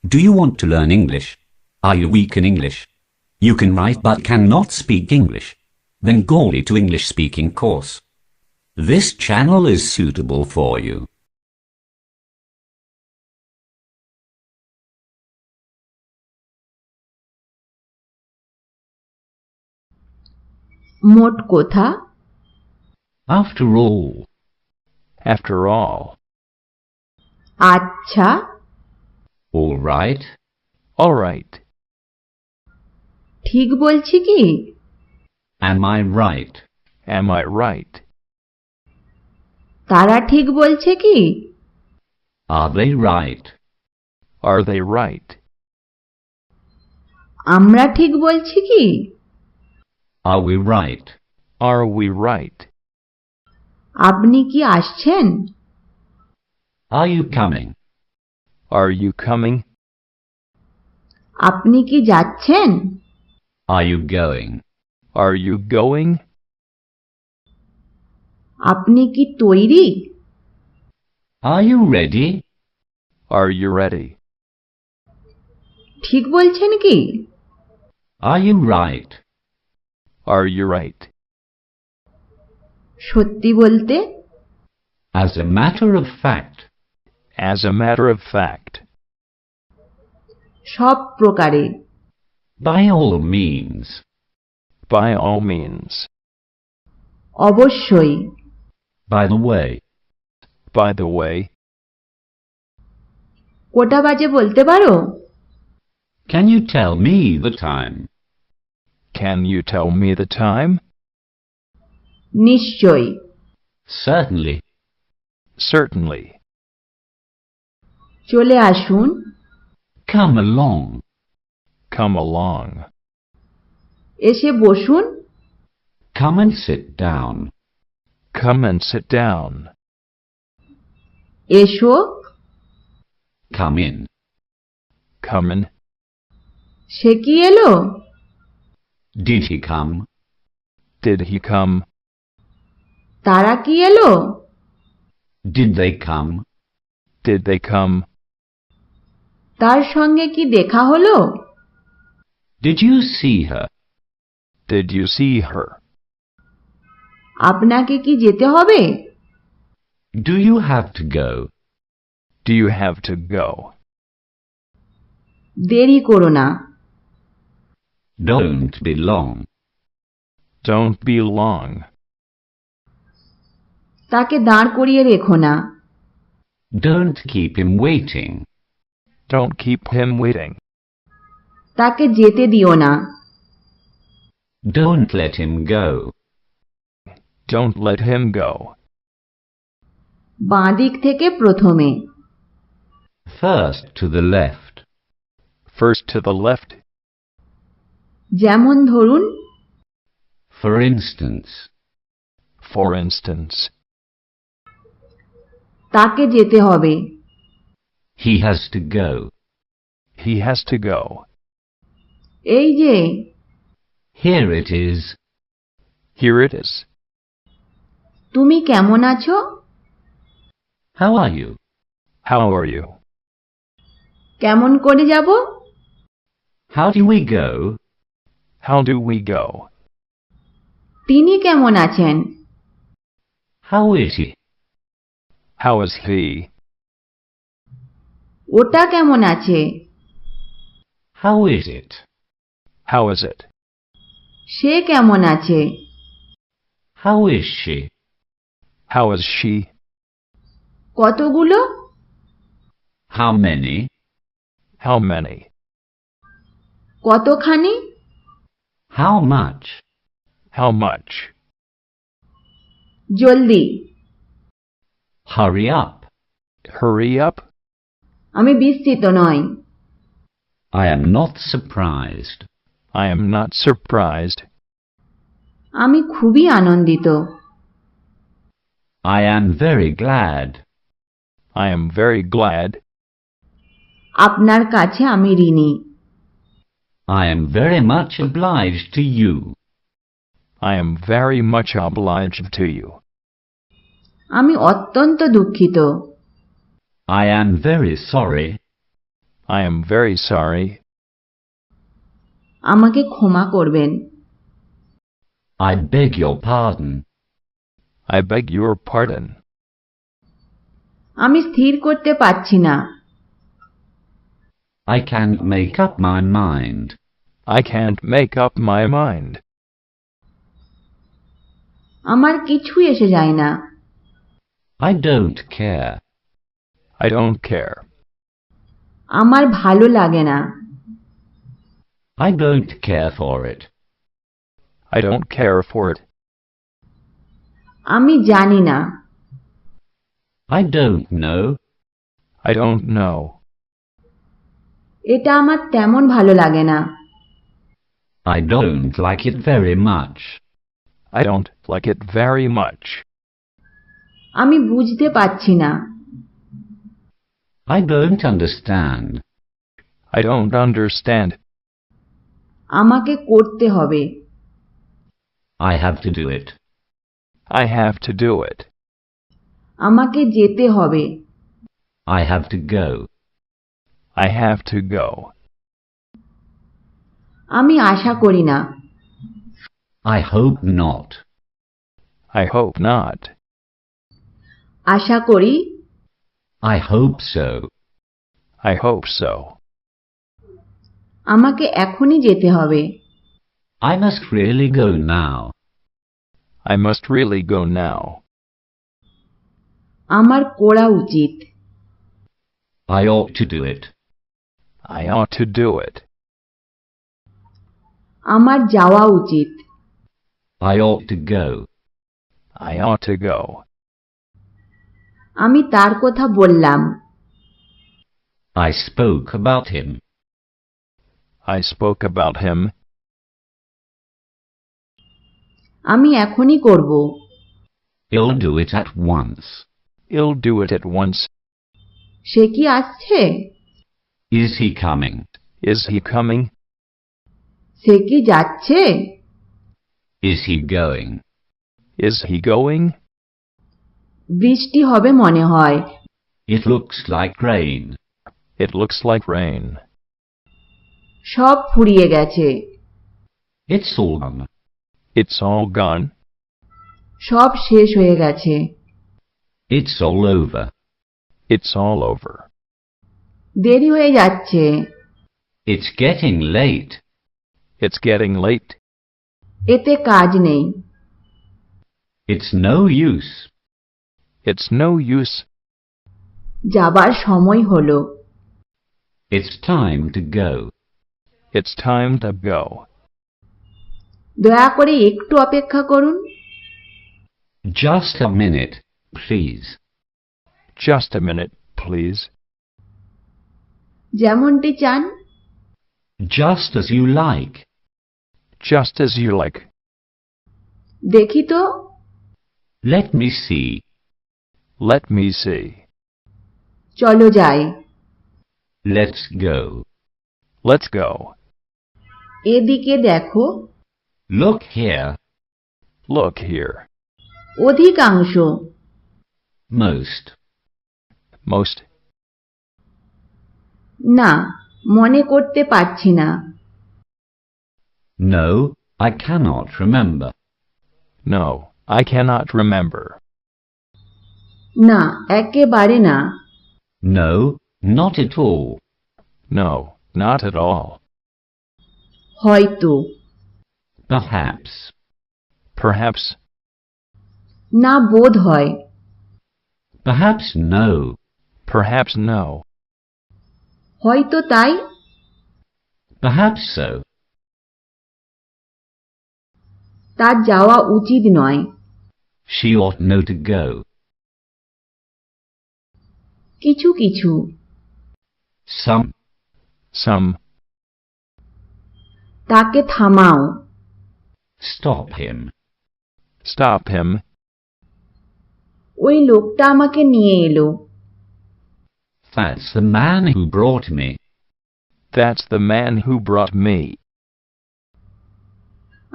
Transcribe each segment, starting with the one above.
Do you want to learn English? Are you weak in English? You can write but cannot speak English? Bengali to English speaking course. This channel is suitable for you. মোট কথা After all. After all. আচ্ছা All right. All right. ঠিক বলছি কি Am I right? Am I right? তারা ঠিক বলছে কি Are they right? Are they right? আমরা ঠিক বলছি কি Are we right? Are we right? আপনি কি আসছেন Are you coming? Are you coming? আপনি কি যাচ্ছেন Are you going? Are you going? আপনি কি তৈরি Are you ready? Are you ready? ঠিক বলছেন কি Are you right? Are you right? সত্যি বলতে As a matter of fact. As a matter of fact. সব প্রকারে By all means. By all means. অবশ্যই By the way. By the way. কটা বাজে বলতে পারো Can you tell me the time? Can you tell me the time? নিশ্চয়ই Certainly. Certainly. চলে আসুন Come along. Come along. এসে বসুন Come and sit down. Come and sit down. এসো Come in. Come in. সে কি এলো Did he come? Did he come? তারা কি এলো Did they come? Did they come? তার সঙ্গে কি দেখা হলো Did you see her? Did you see her? আপনাকে কি যেতে হবে Do you have to go? Do you have to go? দেরি করো না Don't be long. Don't be long. তাকে দাঁড় করিয়ে রেখো না Don't keep him waiting. Don't keep him waiting. তাকে যেতে দিও না Don't let him go. Don't let him go. বাঁ দিক থেকে প্রথমে First to the left. First to the left. যেমন ধরুন For instance. For instance. তাকে যেতে হবে He has to go. He has to go. এই যে Here it is. Here it is. তুমি কেমন আছো How are you? How are you? কেমন করে যাব How do we go? How do we go? তিনি কেমন আছেন How is he? How is he? ওটা কেমন আছে How is it? How is it? সে কেমন আছে How is she? How is she? কতগুলো How many? How many? কতখানি How much? How much? জলদি Hurry up. Hurry up. আমি বিস্মিত নই I am not surprised. I am not surprised. আমি খুবই আনন্দিত I am very glad. I am very glad. আপনার কাছে আমি ঋণী I am very much obliged to you. I am very much obliged to you. আমি অত্যন্ত দুঃখিত I am very sorry. I am very sorry. আমাকে ক্ষমা করবেন। I beg your pardon. I beg your pardon. আমি স্থির করতে পারছি না। I can't make up my mind. I can't make up my mind. আমার কিছুই এসে যায় না। I don't care. I don't care. আমার ভালো লাগে না। I don't care for it. I don't care for it. আমি জানি না। I don't know. I don't know. এটা আমার তেমন ভালো লাগে না। I don't like it very much. I don't like it very much. আমি বুঝতে পারছি না। I don't understand. I don't understand. আমাকে করতে হবে। I have to do it. I have to do it. আমাকে যেতে হবে। I have to go. I have to go. আমি আশা করি না। I hope not. I hope not. আশা করি। I hope so. I hope so. আমাকে এখনই যেতে হবে। I must really go now. I must really go now. আমার করা উচিত। I ought to do it. I ought to do it. আমার যাওয়া উচিত। I ought to go. I ought to go. আমি তার কথা বললাম। I spoke about him. I spoke about him. আমি এখনই করব। He'll do it at once. He'll do it at once. সে কি আসছে? Is he coming? Is he coming? সে কি যাচ্ছে? Is he going? Is he going? বৃষ্টি হবে মনে হয়। It looks like rain. It looks like rain. সব ফুরিয়ে গেছে। It's all gone. It's all gone. সব শেষ হয়ে গেছে। It's all over. It's all over. দেরি হয়ে যাচ্ছে। It's getting late. It's getting late. এতে কাজ নেই। It's no use. It's no use. যাবার সময় হলো। It's time to go. It's time to go. দয়া করে একটু অপেক্ষা করুন। Just a minute, please. Just a minute, please. যেমনটি চান। Just as you like. Just as you like. দেখি তো। Let me see. Let me see. চলো যাই। Let's go. Let's go. এদিকে দেখো। Look here. Look here. অধিকাংশ। Most. Most. না, মনে করতে পারছি না। No, I cannot remember. No, I cannot remember. না, একেবারে না। No, not at all. No, not at all. হয়তো। Perhaps. Perhaps. না, বোধ হয়। Perhaps no. Perhaps no. হয়তো তাই। Perhaps so. তার যাওয়া উচিত নয়। She ought not to go. কিছু কিছু। Some. Some. তাকে থামাও। Stop him. Stop him. ওই লোকটা আমাকে নিয়ে এলো। That's the man who brought me. That's the man who brought me.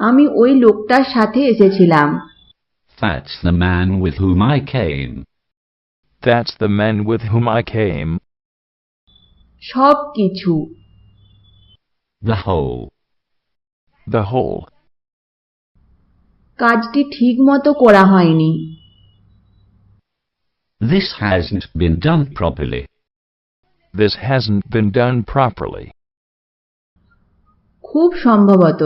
আমি ওই লোকটার সাথে এসেছিলাম। That's the man with whom I came. That's the man with whom I came. সব কিছু, The whole. The whole. কাজটি ঠিক মতো করা হয়নি। This hasn't been done properly. This hasn't been done properly. খুব সম্ভবত,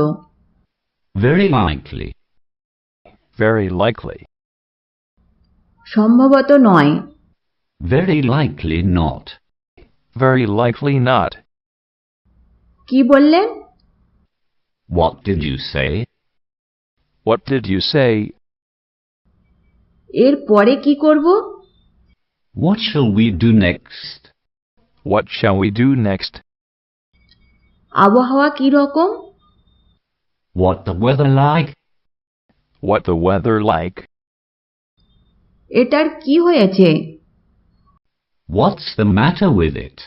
Very likely. Very likely. সম্ভবত নয়, Very likely not. Very likely not. কি বললেন? What did you say? What did you say? এর পরে কি করব? What shall we do next? What shall we do next? আবহাওয়া কি রকম? What the weather like? What the weather like? এটার কি হয়েছে? What's the matter with it?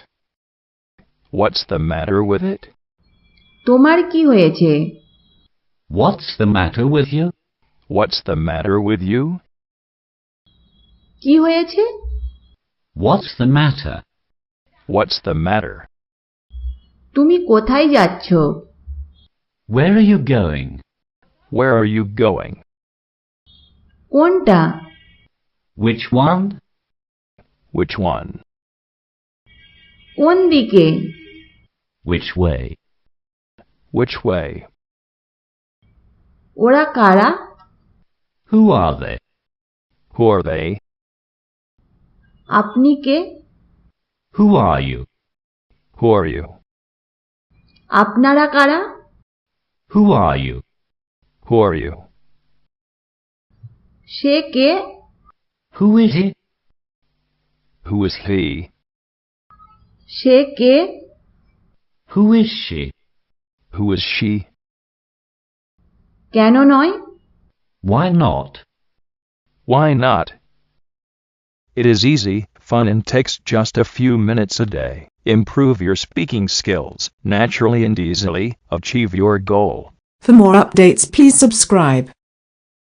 What's the matter with it? তোমার কি হয়েছে? What's the matter with you? What's the matter with you? কি হয়েছে? What's the matter? What's the matter? তুমি কোথায় যাচ্ছ? Where are you going? Where are you going? কোনটা? Which one? Which one? কোন দিকে? Which way? Which way? ওরা কারা? Who are they? Who are they? আপনি কে? Who are you? Who are you? আপনারা কারা? Who are you? Who are you? Say K? Who is he? Who is he? Say K? Who is she? Who is she? কেন নয়? Why not? Why not? It is easy, fun, and takes just a few minutes a day. Improve your speaking skills naturally and easily. Achieve your goal. For more updates, please subscribe.